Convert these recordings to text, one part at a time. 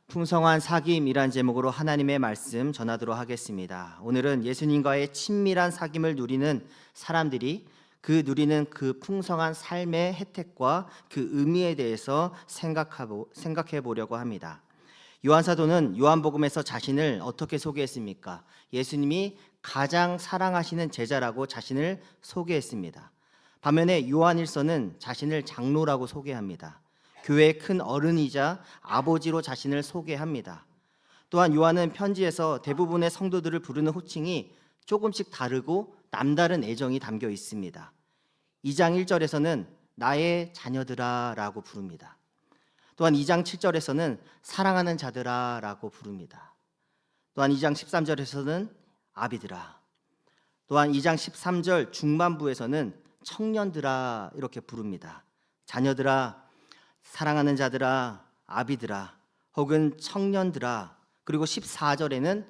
풍성한 사귐이란 제목으로 하나님의 말씀 전하도록 하겠습니다. 오늘은 예수님과의 친밀한 사귐을 누리는 사람들이 누리는 그 풍성한 삶의 혜택과 그 의미에 대해서 생각해 보려고 합니다. 요한 사도는 요한복음에서 자신을 어떻게 소개했습니까? 예수님이 가장 사랑하시는 제자라고 자신을 소개했습니다. 반면에 요한일서는 자신을 장로라고 소개합니다. 교회의 큰 어른이자 아버지로 자신을 소개합니다. 또한 요한은 편지에서 대부분의 성도들을 부르는 호칭이 조금씩 다르고 남다른 애정이 담겨 있습니다. 2장 1절에서는 나의 자녀들아 라고 부릅니다. 또한 2장 7절에서는 사랑하는 자들아 라고 부릅니다. 또한 2장 13절에서는 아비들아, 또한 2장 13절 중반부에서는 청년들아 이렇게 부릅니다. 자녀들아, 사랑하는 자들아, 아비들아, 혹은 청년들아, 그리고 14절에는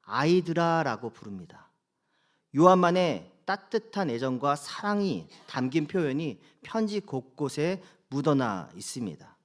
아이들아 라고 부릅니다. 요한만의 따뜻한 애정과 사랑이 담긴 표현이 편지 곳곳에 묻어나 있습니다.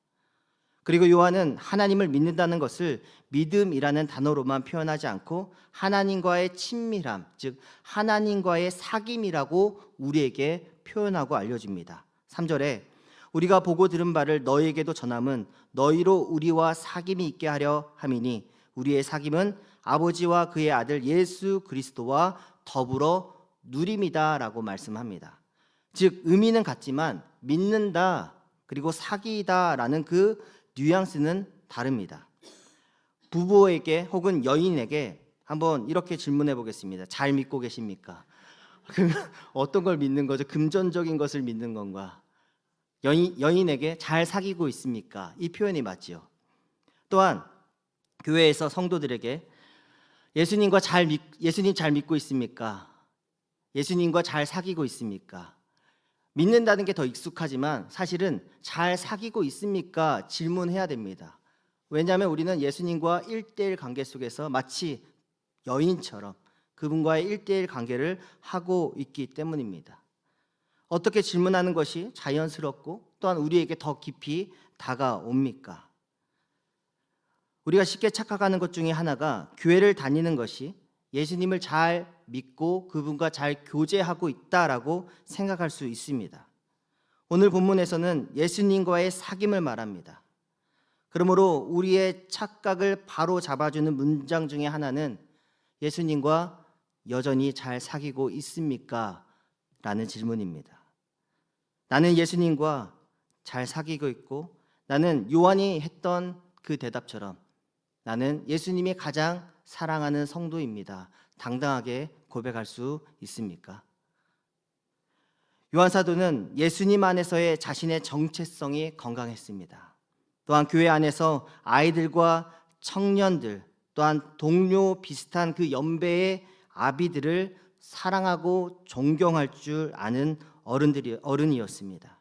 그리고 요한은 하나님을 믿는다는 것을 믿음이라는 단어로만 표현하지 않고 하나님과의 친밀함, 즉 하나님과의 사귐이라고 우리에게 표현하고 알려줍니다. 3절에 우리가 보고 들은 바를 너희에게도 전함은 너희로 우리와 사귐이 있게 하려 함이니 우리의 사귐은 아버지와 그의 아들 예수 그리스도와 더불어 누림이다 라고 말씀합니다. 즉 의미는 같지만 믿는다 그리고 사귀다 라는 그 뉘앙스는 다릅니다. 부부에게 혹은 여인에게 한번 이렇게 질문해 보겠습니다. 잘 믿고 계십니까? 그러면 어떤 걸 믿는 거죠? 금전적인 것을 믿는 건가? 여인에게 잘 사귀고 있습니까? 이 표현이 맞지요. 또한 교회에서 성도들에게 예수님 잘 믿고 있습니까? 예수님과 잘 사귀고 있습니까? 믿는다는 게 더 익숙하지만 사실은 잘 사귀고 있습니까? 질문해야 됩니다. 왜냐하면 우리는 예수님과 1대1 관계 속에서 마치 여인처럼 그분과의 1대1 관계를 하고 있기 때문입니다. 어떻게 질문하는 것이 자연스럽고 또한 우리에게 더 깊이 다가옵니까? 우리가 쉽게 착각하는 것 중에 하나가 교회를 다니는 것이 예수님을 잘 믿고 그분과 잘 교제하고 있다라고 생각할 수 있습니다. 오늘 본문에서는 예수님과의 사귐을 말합니다. 그러므로 우리의 착각을 바로 잡아주는 문장 중에 하나는 예수님과 여전히 잘 사귀고 있습니까? 라는 질문입니다. 나는 예수님과 잘 사귀고 있고 나는 요한이 했던 그 대답처럼 나는 예수님이 가장 사랑하는 성도입니다. 당당하게 고백할 수 있습니까? 요한 사도는 예수님 안에서의 자신의 정체성이 건강했습니다. 또한 교회 안에서 아이들과 청년들 또한 동료 비슷한 그 연배의 아비들을 사랑하고 존경할 줄 아는 어른이었습니다.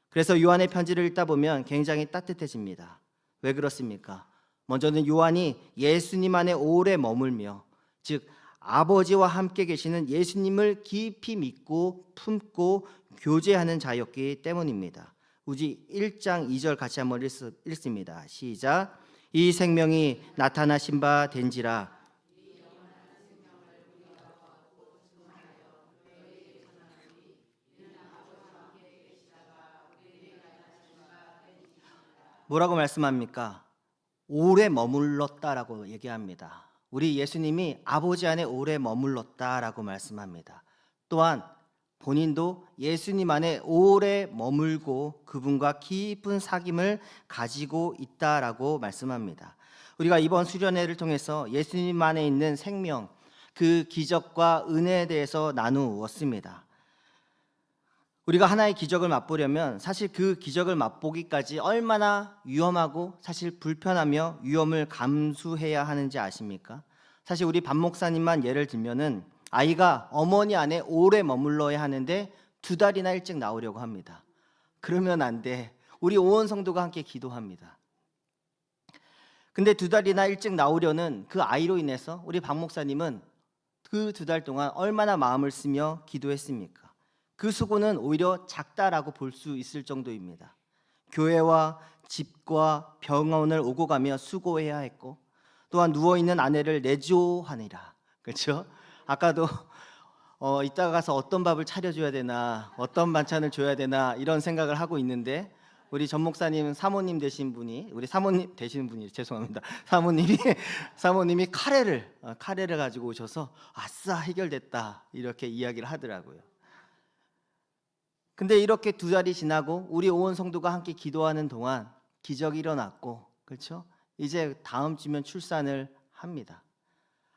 그래서 요한의 편지를 읽다 보면 굉장히 따뜻해집니다. 왜 그렇습니까? 먼저는 요한이 예수님 안에 오래 머물며 즉 아버지와 함께 계시는 예수님을 깊이 믿고 품고 교제하는 자였기 때문입니다. 우리 1장 2절 같이 한번 읽습니다. 시작. 이 생명이 나타나신 바 된지라. 뭐라고 말씀합니까? 오래 머물렀다라고 얘기합니다. 우리 예수님이 아버지 안에 오래 머물렀다라고 말씀합니다. 또한 본인도 예수님 안에 오래 머물고 그분과 깊은 사귐을 가지고 있다라고 말씀합니다. 우리가 이번 수련회를 통해서 예수님 안에 있는 생명, 그 기적과 은혜에 대해서 나누었습니다. 우리가 하나의 기적을 맛보려면 사실 그 기적을 맛보기까지 얼마나 위험하고 사실 불편하며 위험을 감수해야 하는지 아십니까? 사실 우리 반 목사님만 예를 들면은 아이가 어머니 안에 오래 머물러야 하는데 2달이나 일찍 나오려고 합니다. 그러면 안 돼. 우리 온 성도가 함께 기도합니다. 근데 2달이나 일찍 나오려는 그 아이로 인해서 우리 박 목사님은 그 2달 동안 얼마나 마음을 쓰며 기도했습니까? 그 수고는 오히려 작다라고 볼 수 있을 정도입니다. 교회와 집과 병원을 오고 가며 수고해야 했고, 또한 누워있는 아내를 내조하니라. 그렇죠? 아까도 이따가 가서 어떤 밥을 차려줘야 되나, 어떤 반찬을 줘야 되나 이런 생각을 하고 있는데, 우리 전 목사님 사모님 되신 분이, 우리 사모님 되시는 분이, 죄송합니다, 사모님이 카레를 가지고 오셔서 아싸 해결됐다 이렇게 이야기를 하더라고요. 근데 이렇게 2달이 지나고 우리 온 성도가 함께 기도하는 동안 기적이 일어났고, 그렇죠? 이제 다음 주면 출산을 합니다.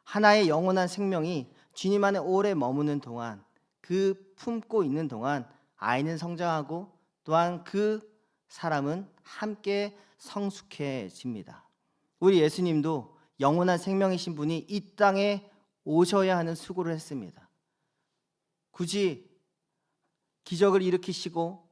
하나의 영원한 생명이 주님 안에 오래 머무는 동안, 그 품고 있는 동안 아이는 성장하고, 또한 그 사람은 함께 성숙해집니다. 우리 예수님도 영원한 생명이신 분이 이 땅에 오셔야 하는 수고를 했습니다. 굳이 기적을 일으키시고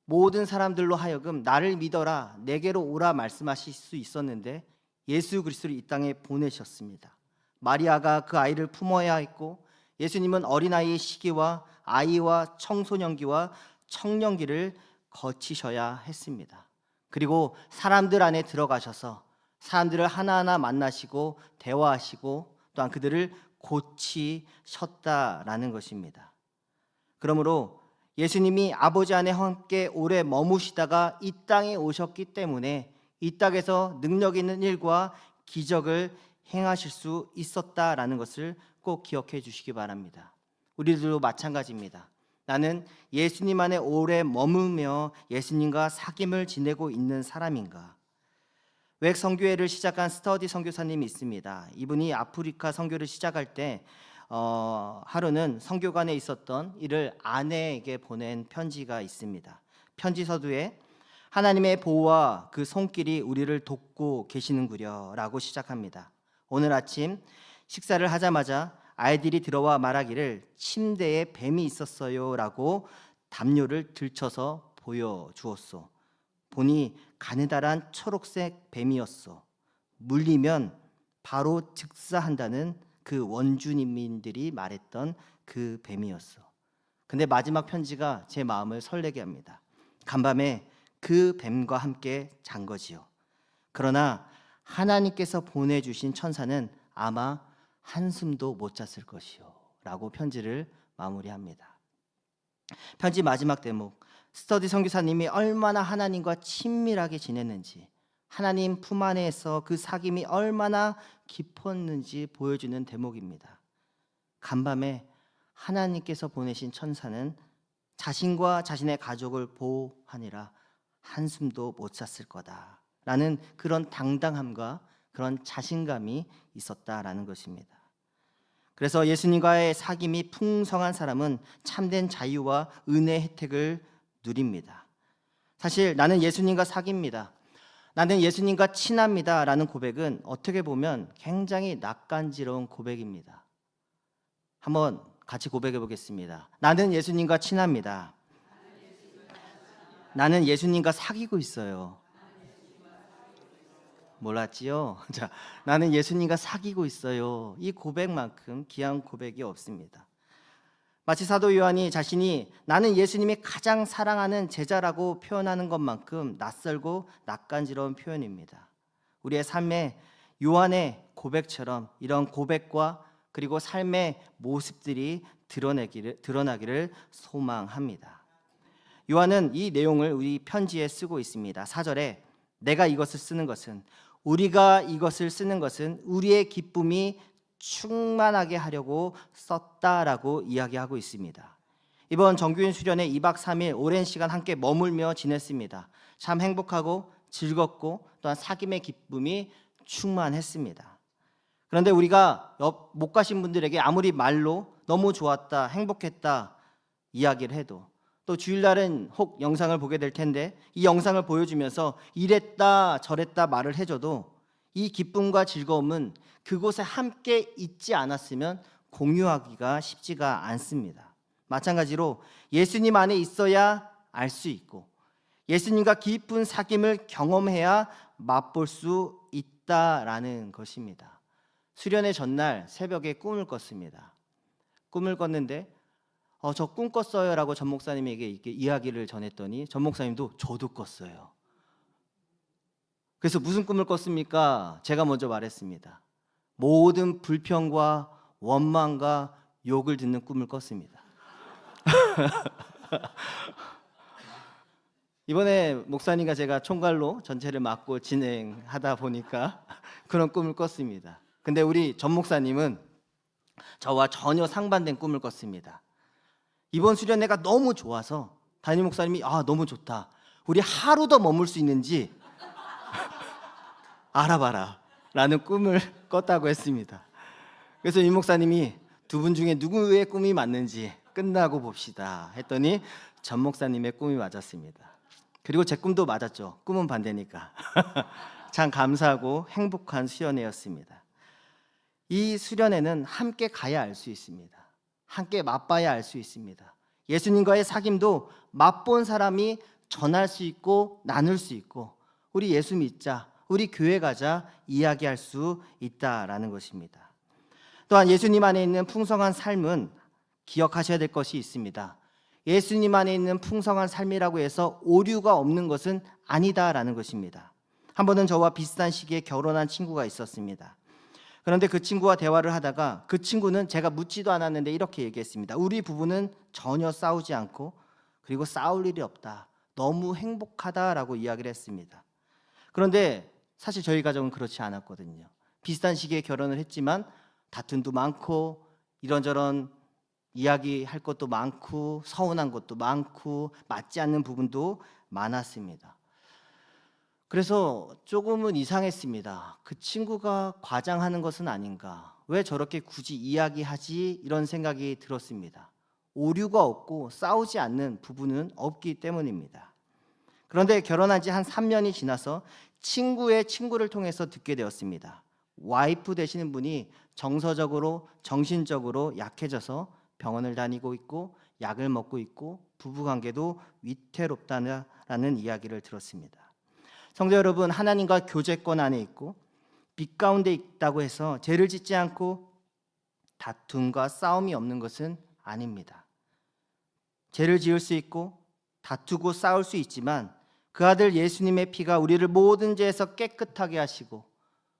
모든 사람들로 하여금 나를 믿어라, 내게로 오라 말씀하실 수 있었는데 예수 그리스도를 이 땅에 보내셨습니다. 마리아가 그 아이를 품어야 했고, 예수님은 어린아이의 시기와 아이와 청소년기와 청년기를 거치셔야 했습니다. 그리고 사람들 안에 들어가셔서 사람들을 하나하나 만나시고 대화하시고, 또한 그들을 고치셨다라는 것입니다. 그러므로 예수님이 아버지 안에 함께 오래 머무시다가 이 땅에 오셨기 때문에 이 땅에서 능력 있는 일과 기적을 행하실 수 있었다라는 것을 꼭 기억해 주시기 바랍니다. 우리들도 마찬가지입니다. 나는 예수님 안에 오래 머무며 예수님과 사귐을 지내고 있는 사람인가? 외국 선교회를 시작한 스터디 선교사님이 있습니다. 이분이 아프리카 선교를 시작할 때 하루는 선교관에 있었던 이를 아내에게 보낸 편지가 있습니다. 편지 서두에 하나님의 보호와 그 손길이 우리를 돕고 계시는구려 라고 시작합니다. 오늘 아침 식사를 하자마자 아이들이 들어와 말하기를 침대에 뱀이 있었어요 라고 담요를 들쳐서 보여주었소. 보니 가느다란 초록색 뱀이었소. 물리면 바로 즉사한다는 그 원주민들이 말했던 그 뱀이었어. 근데 마지막 편지가 제 마음을 설레게 합니다. 간밤에 그 뱀과 함께 잔 거지요. 그러나 하나님께서 보내주신 천사는 아마 한숨도 못 잤을 것이요 라고 편지를 마무리합니다. 편지 마지막 대목, 스터디 선교사님이 얼마나 하나님과 친밀하게 지냈는지, 하나님 품 안에서 그 사귐이 얼마나 깊었는지 보여주는 대목입니다. 간밤에 하나님께서 보내신 천사는 자신과 자신의 가족을 보호하니라 한숨도 못 잤을 거다라는 그런 당당함과 그런 자신감이 있었다라는 것입니다. 그래서 예수님과의 사귐이 풍성한 사람은 참된 자유와 은혜의 혜택을 누립니다. 사실 나는 예수님과 사귐입니다, 나는 예수님과 친합니다 라는 고백은 어떻게 보면 굉장히 낯간지러운 고백입니다. 한번 같이 고백해 보겠습니다. 나는 예수님과 친합니다. 나는 예수님과 사귀고 있어요. 몰랐지요? 자, 나는 예수님과 사귀고 있어요. 이 고백만큼 귀한 고백이 없습니다. 마치 사도 요한이 자신이 나는 예수님이 가장 사랑하는 제자라고 표현하는 것만큼 낯설고 낯간지러운 표현입니다. 우리의 삶에 요한의 고백처럼 이런 고백과 그리고 삶의 모습들이 드러나기를 소망합니다. 요한은 이 내용을 우리 편지에 쓰고 있습니다. 4절에 우리가 이것을 쓰는 것은 우리의 기쁨이 충만하게 하려고 썼다라고 이야기하고 있습니다. 이번 정규인 수련회 2박 3일 오랜 시간 함께 머물며 지냈습니다. 참 행복하고 즐겁고 또한 사귐의 기쁨이 충만했습니다. 그런데 우리가 못 가신 분들에게 아무리 말로 너무 좋았다, 행복했다 이야기를 해도, 또 주일날은 혹 영상을 보게 될 텐데 이 영상을 보여주면서 이랬다 저랬다 말을 해줘도 이 기쁨과 즐거움은 그곳에 함께 있지 않았으면 공유하기가 쉽지가 않습니다. 마찬가지로 예수님 안에 있어야 알 수 있고 예수님과 깊은 사귐을 경험해야 맛볼 수 있다라는 것입니다. 수련회 전날 새벽에 꿈을 꿨습니다. 꿈을 꿨는데 저 꿈 꿨어요 라고 전 목사님에게 이렇게 이야기를 전했더니 전 목사님도 저도 꿨어요. 그래서 무슨 꿈을 꿨습니까? 제가 먼저 말했습니다. 모든 불평과 원망과 욕을 듣는 꿈을 꿨습니다. 이번에 목사님과 제가 총괄로 전체를 맡고 진행하다 보니까 그런 꿈을 꿨습니다. 근데 우리 전 목사님은 저와 전혀 상반된 꿈을 꿨습니다. 이번 수련회가 너무 좋아서 담임 목사님이 너무 좋다, 우리 하루 더 머물 수 있는지 알아봐라 라는 꿈을 꿨다고 했습니다. 그래서 임 목사님이 두 분 중에 누구의 꿈이 맞는지 끝나고 봅시다 했더니 전 목사님의 꿈이 맞았습니다. 그리고 제 꿈도 맞았죠. 꿈은 반대니까. 참 감사하고 행복한 수련회였습니다. 이 수련회는 함께 가야 알 수 있습니다. 함께 맛봐야 알 수 있습니다. 예수님과의 사귐도 맛본 사람이 전할 수 있고 나눌 수 있고, 우리 예수 믿자, 우리 교회 가자 이야기할 수 있다라는 것입니다. 또한 예수님 안에 있는 풍성한 삶은 기억하셔야 될 것이 있습니다. 예수님 안에 있는 풍성한 삶이라고 해서 오류가 없는 것은 아니다라는 것입니다. 한 번은 저와 비슷한 시기에 결혼한 친구가 있었습니다. 그런데 그 친구와 대화를 하다가 그 친구는 제가 묻지도 않았는데 이렇게 얘기했습니다. 우리 부부는 전혀 싸우지 않고 그리고 싸울 일이 없다, 너무 행복하다라고 이야기를 했습니다. 그런데 사실 저희 가정은 그렇지 않았거든요. 비슷한 시기에 결혼을 했지만 다툼도 많고 이런저런 이야기할 것도 많고 서운한 것도 많고 맞지 않는 부분도 많았습니다. 그래서 조금은 이상했습니다. 그 친구가 과장하는 것은 아닌가, 왜 저렇게 굳이 이야기하지, 이런 생각이 들었습니다. 오류가 없고 싸우지 않는 부부는 없기 때문입니다. 그런데 결혼한 지 한 3년이 지나서 친구의 친구를 통해서 듣게 되었습니다. 와이프 되시는 분이 정서적으로 정신적으로 약해져서 병원을 다니고 있고 약을 먹고 있고 부부관계도 위태롭다는 이야기를 들었습니다. 성도 여러분, 하나님과 교제권 안에 있고 빛 가운데 있다고 해서 죄를 짓지 않고 다툼과 싸움이 없는 것은 아닙니다. 죄를 지을 수 있고 다투고 싸울 수 있지만 그 아들 예수님의 피가 우리를 모든 죄에서 깨끗하게 하시고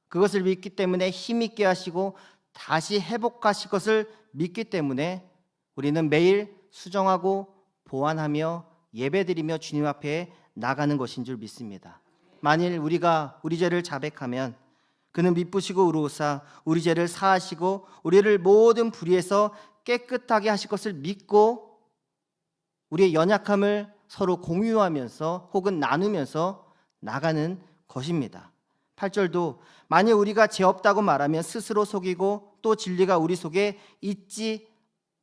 그것을 믿기 때문에 힘있게 하시고 다시 회복하실 것을 믿기 때문에 우리는 매일 수정하고 보완하며 예배드리며 주님 앞에 나가는 것인 줄 믿습니다. 만일 우리가 우리 죄를 자백하면 그는 미쁘시고 의로우사 우리 죄를 사하시고 우리를 모든 불의에서 깨끗하게 하실 것을 믿고 우리의 연약함을 서로 공유하면서 혹은 나누면서 나가는 것입니다. 8절도 만일 우리가 죄 없다고 말하면 스스로 속이고 또 진리가 우리 속에 있지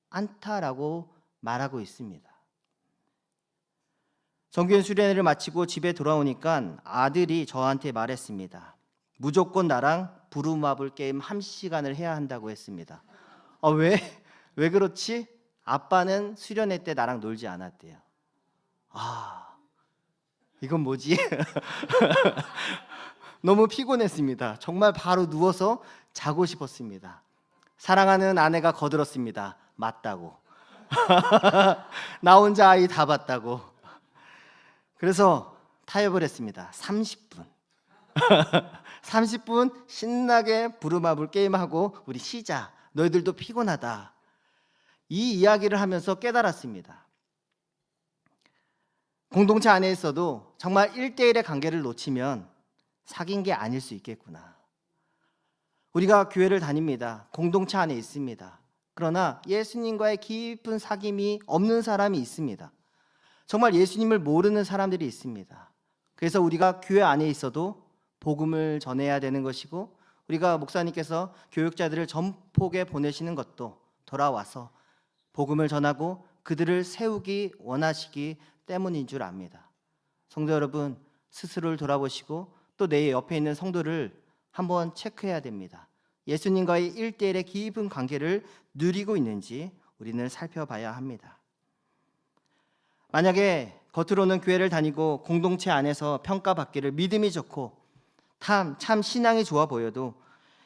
않다라고 말하고 있습니다. 정규현 수련회를 마치고 집에 돌아오니까 아들이 저한테 말했습니다. 무조건 나랑 부루마블 게임 1시간을 해야 한다고 했습니다. 왜 그렇지? 아빠는 수련회 때 나랑 놀지 않았대요. 이건 뭐지? 너무 피곤했습니다. 정말 바로 누워서 자고 싶었습니다. 사랑하는 아내가 거들었습니다. 맞다고. 나 혼자 아이 다 봤다고. 그래서 타협을 했습니다. 30분 30분 신나게 부루마블 게임하고 우리 쉬자. 너희들도 피곤하다. 이 이야기를 하면서 깨달았습니다. 공동체 안에 있어도 정말 1대1의 관계를 놓치면 사귄 게 아닐 수 있겠구나. 우리가 교회를 다닙니다. 공동체 안에 있습니다. 그러나 예수님과의 깊은 사귐이 없는 사람이 있습니다. 정말 예수님을 모르는 사람들이 있습니다. 그래서 우리가 교회 안에 있어도 복음을 전해야 되는 것이고 우리가 목사님께서 교육자들을 전폭에 보내시는 것도 돌아와서 복음을 전하고 그들을 세우기 원하시기 때문인 줄 압니다. 성도 여러분, 스스로를 돌아보시고 또 내 옆에 있는 성도를 한번 체크해야 됩니다. 예수님과의 1대1의 깊은 관계를 누리고 있는지 우리는 살펴봐야 합니다. 만약에 겉으로는 교회를 다니고 공동체 안에서 평가받기를 믿음이 좋고 참 신앙이 좋아 보여도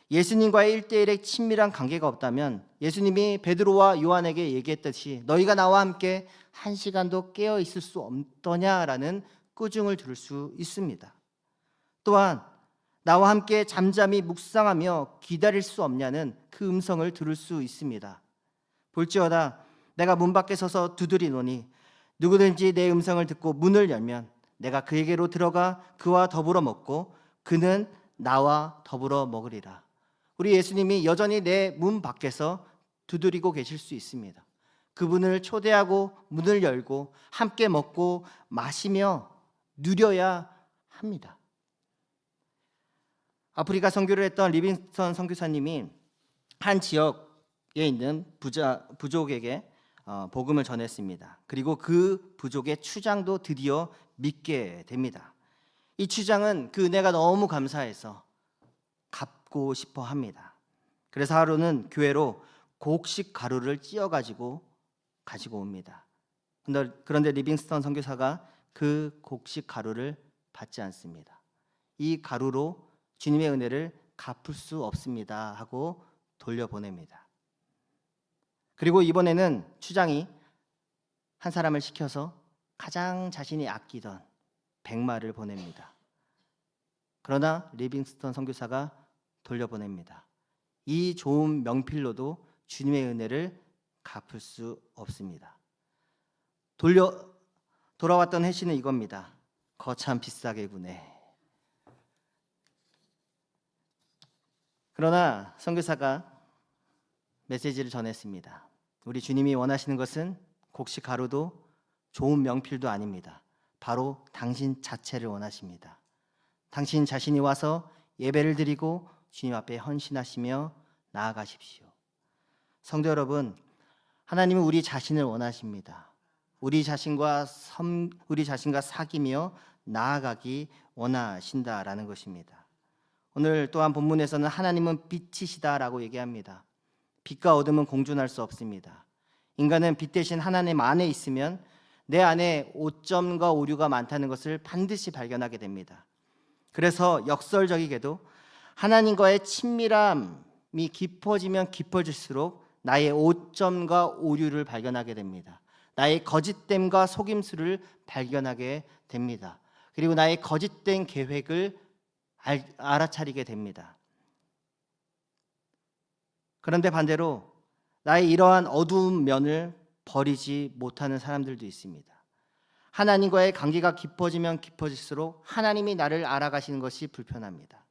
예수님과의 1대1의 친밀한 관계가 없다면 예수님이 베드로와 요한에게 얘기했듯이 너희가 나와 함께 1시간도 깨어 있을 수 없더냐라는 꾸중을 들을 수 있습니다. 또한 나와 함께 잠잠히 묵상하며 기다릴 수 없냐는 그 음성을 들을 수 있습니다. 볼지어다 내가 문 밖에 서서 두드리노니 누구든지 내 음성을 듣고 문을 열면 내가 그에게로 들어가 그와 더불어 먹고 그는 나와 더불어 먹으리라. 우리 예수님이 여전히 내 문 밖에서 두드리고 계실 수 있습니다. 그분을 초대하고 문을 열고 함께 먹고 마시며 누려야 합니다. 아프리카 선교를 했던 리빙스턴 선교사님이 한 지역에 있는 부족에게 복음을 전했습니다. 그리고 그 부족의 추장도 드디어 믿게 됩니다. 이 추장은 그 은혜가 너무 감사해서 갚고 싶어 합니다. 그래서 하루는 교회로 곡식 가루를 가지고 옵니다. 그런데 리빙스턴 선교사가 그 곡식 가루를 받지 않습니다. 이 가루로 주님의 은혜를 갚을 수 없습니다 하고 돌려보냅니다. 그리고 이번에는 추장이 한 사람을 시켜서 가장 자신이 아끼던 백마를 보냅니다. 그러나 리빙스턴 선교사가 돌려보냅니다. 이 좋은 명필로도 주님의 은혜를 갚을 수 없습니다. 돌아왔던 해시는 이겁니다. 거참 비싸게 구네. 그러나 선교사가 메시지를 전했습니다. 우리 주님이 원하시는 것은 곡식 가루도 좋은 명필도 아닙니다. 바로 당신 자체를 원하십니다. 당신 자신이 와서 예배를 드리고 주님 앞에 헌신하시며 나아가십시오. 성도 여러분, 하나님은 우리 자신을 원하십니다. 우리 자신과 사귀며 나아가기 원하신다라는 것입니다. 오늘 또한 본문에서는 하나님은 빛이시다라고 얘기합니다. 빛과 어둠은 공존할 수 없습니다. 인간은 빛 대신 하나님 안에 있으면 내 안에 오점과 오류가 많다는 것을 반드시 발견하게 됩니다. 그래서 역설적이게도 하나님과의 친밀함이 깊어지면 깊어질수록 나의 오점과 오류를 발견하게 됩니다. 나의 거짓됨과 속임수를 발견하게 됩니다. 그리고 나의 거짓된 계획을 알아차리게 됩니다. 그런데 반대로 나의 이러한 어두운 면을 버리지 못하는 사람들도 있습니다. 하나님과의 관계가 깊어지면 깊어질수록 하나님이 나를 알아가시는 것이 불편합니다.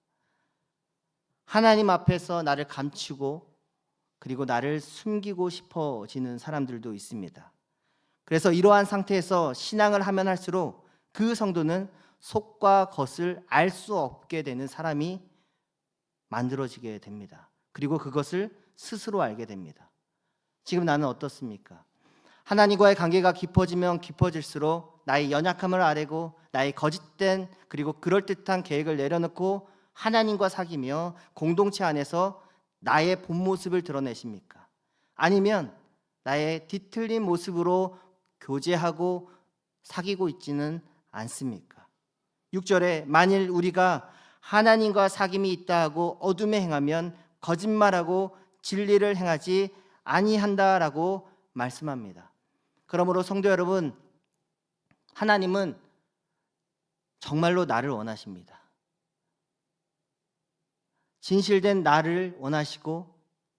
하나님 앞에서 나를 감추고 그리고 나를 숨기고 싶어지는 사람들도 있습니다. 그래서 이러한 상태에서 신앙을 하면 할수록 그 성도는 속과 겉을 알 수 없게 되는 사람이 만들어지게 됩니다. 그리고 그것을 스스로 알게 됩니다. 지금 나는 어떻습니까? 하나님과의 관계가 깊어지면 깊어질수록 나의 연약함을 아뢰고 나의 거짓된 그리고 그럴듯한 계획을 내려놓고 하나님과 사귀며 공동체 안에서 나의 본 모습을 드러내십니까? 아니면 나의 뒤틀린 모습으로 교제하고 사귀고 있지는 않습니까? 6절에 만일 우리가 하나님과 사귐이 있다 하고 어둠에 행하면 거짓말하고 진리를 행하지 아니한다라고 말씀합니다. 그러므로 성도 여러분, 하나님은 정말로 나를 원하십니다. 진실된 나를 원하시고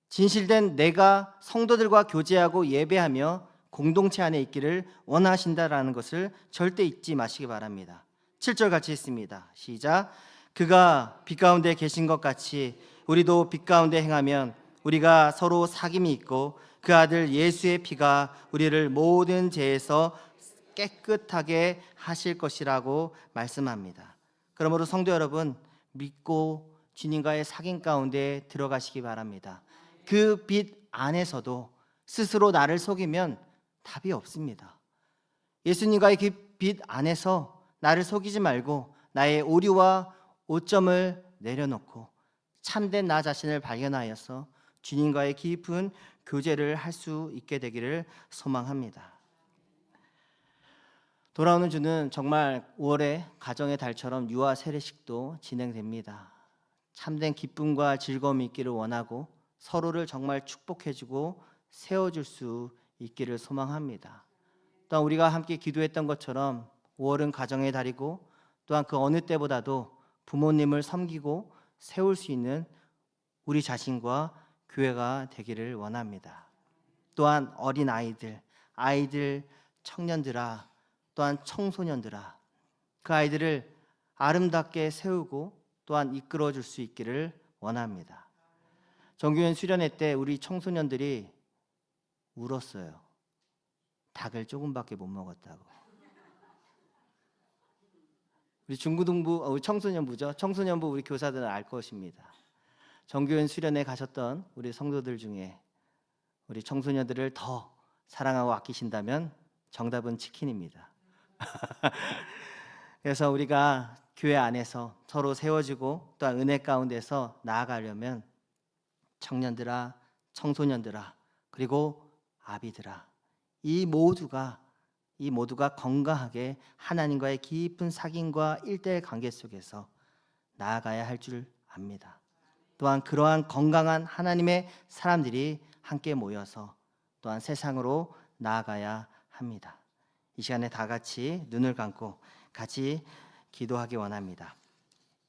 진실된 내가 성도들과 교제하고 예배하며 공동체 안에 있기를 원하신다라는 것을 절대 잊지 마시기 바랍니다. 7절 같이 읽습니다. 시작. 그가 빛 가운데 계신 것 같이 우리도 빛 가운데 행하면 우리가 서로 사귐이 있고 그 아들 예수의 피가 우리를 모든 죄에서 깨끗하게 하실 것이라고 말씀합니다. 그러므로 성도 여러분, 믿고 주님과의 사귐 가운데 들어가시기 바랍니다. 그 빛 안에서도 스스로 나를 속이면 답이 없습니다. 예수님과의 그 빛 안에서 나를 속이지 말고 나의 오류와 오점을 내려놓고 참된 나 자신을 발견하여서 주님과의 깊은 교제를 할 수 있게 되기를 소망합니다. 돌아오는 주는 정말 5월의 가정의 달처럼 유아 세례식도 진행됩니다. 참된 기쁨과 즐거움이 있기를 원하고 서로를 정말 축복해주고 세워줄 수 있기를 소망합니다. 또한 우리가 함께 기도했던 것처럼 5월은 가정의 달이고 또한 그 어느 때보다도 부모님을 섬기고 세울 수 있는 우리 자신과 교회가 되기를 원합니다. 또한 어린 아이들, 청년들아, 또한 청소년들아, 그 아이들을 아름답게 세우고 또한 이끌어 줄 수 있기를 원합니다. 정규현 수련회 때 우리 청소년들이 울었어요. 닭을 조금밖에 못 먹었다고. 우리 중고등부, 청소년부 우리 교사들은 알 것입니다. 정교연 수련회 가셨던 우리 성도들 중에 우리 청소년들을 더 사랑하고 아끼신다면 정답은 치킨입니다. 그래서 우리가 교회 안에서 서로 세워지고 또한 은혜 가운데서 나아가려면 청년들아, 청소년들아, 그리고 아비들아, 이 모두가 건강하게 하나님과의 깊은 사귐과 일대의 관계 속에서 나아가야 할 줄 압니다. 또한 그러한 건강한 하나님의 사람들이 함께 모여서 또한 세상으로 나아가야 합니다. 이 시간에 다 같이 눈을 감고 같이 기도하기 원합니다.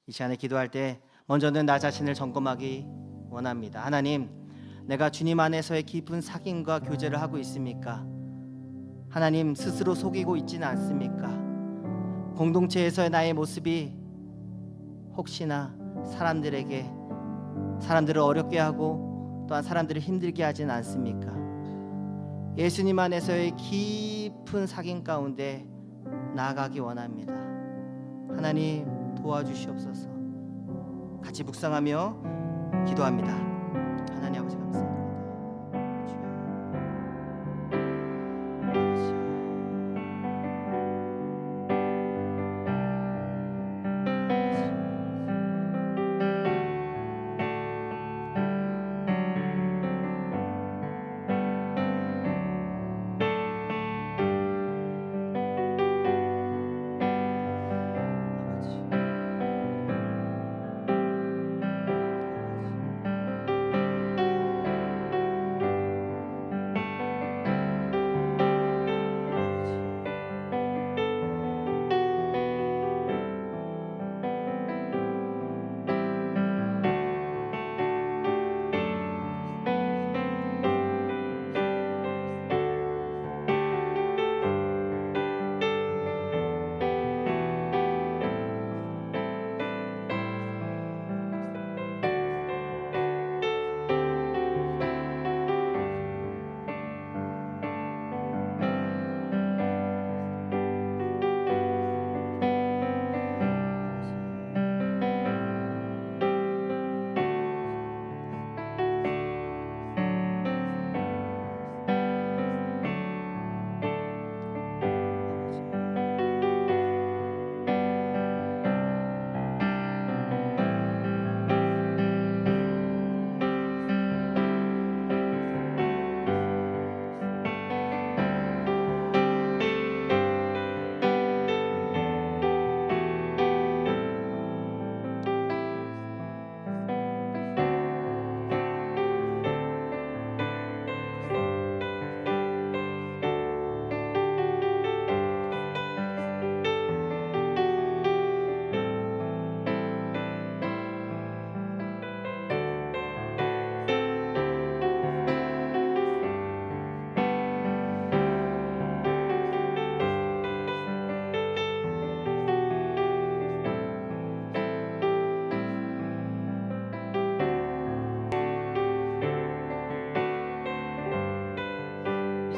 이 시간에 기도할 때 먼저는 나 자신을 점검하기 원합니다. 하나님, 내가 주님 안에서의 깊은 사귐과 교제를 하고 있습니까? 하나님, 스스로 속이고 있지는 않습니까? 공동체에서의 나의 모습이 혹시나 사람들을 어렵게 하고 또한 사람들을 힘들게 하지는 않습니까? 예수님 안에서의 깊은 사귐 가운데 나아가기 원합니다. 하나님, 도와주시옵소서. 같이 묵상하며 기도합니다. 하나님 아버지 감사합니다.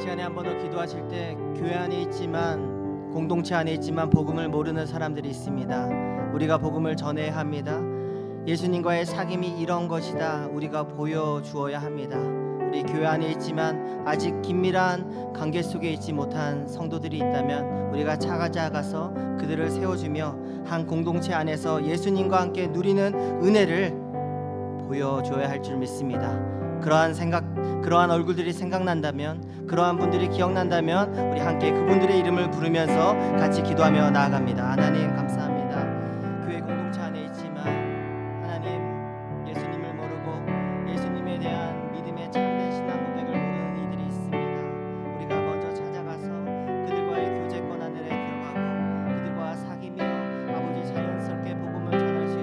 시간에 한 번 더 기도하실 때 교회 안에 있지만 공동체 안에 있지만 복음을 모르는 사람들이 있습니다. 우리가 복음을 전해야 합니다. 예수님과의 사귐이 이런 것이다 우리가 보여주어야 합니다. 우리 교회 안에 있지만 아직 긴밀한 관계 속에 있지 못한 성도들이 있다면 우리가 찾아가서 그들을 세워주며 한 공동체 안에서 예수님과 함께 누리는 은혜를 보여줘야 할 줄 믿습니다. 그러한 얼굴들이 생각난다면, 그러한 분들이 기억난다면 우리 함께 그분들의 이름을 부르면서 같이 기도하며 나아갑니다. 하나님 감사합니다. 교회 공동체 안에 있지만 하나님 예수님을 모르고 예수님에 대한 믿음의 참된 신앙 고백을 모르는 이들이 있습니다. 우리가 먼저 찾아가서 그들과의 교제권 안에 들어가고 그들과 사귀며 아버지 자연스럽게 복음을 전할 수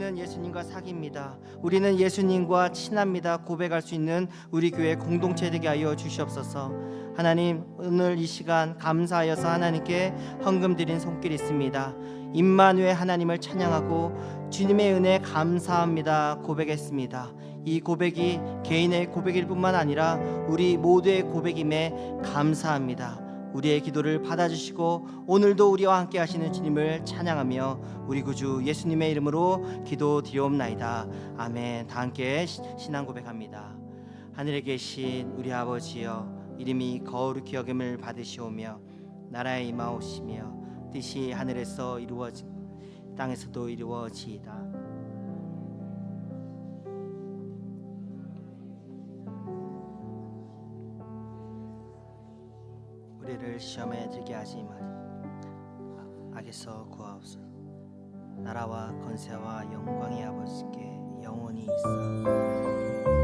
우리는 예수님과 사귑니다. 우리는 예수님과 친합니다. 고백할 수 있는 우리 교회 공동체 되게 하여 주시옵소서. 하나님, 오늘 이 시간 감사하여서 하나님께 헌금 드린 손길이 있습니다. 임마누엘 하나님을 찬양하고 주님의 은혜 감사합니다 고백했습니다. 이 고백이 개인의 고백일 뿐만 아니라 우리 모두의 고백임에 감사합니다. 우리의 기도를 받아주시고 오늘도 우리와 함께 하시는 주님을 찬양하며 우리 구주 예수님의 이름으로 기도드리옵나이다. 아멘. 다 함께 신앙 고백합니다. 하늘에 계신 우리 아버지여, 이름이 거룩히 여김을 받으시오며 나라에 임하오시며 뜻이 하늘에서 이루어지고 땅에서도 이루어지이다. 우리를 시험에 들게 하지 마시고 악에서 구하옵소서. 나라와 권세와 영광이 아버지께 영원히 있어.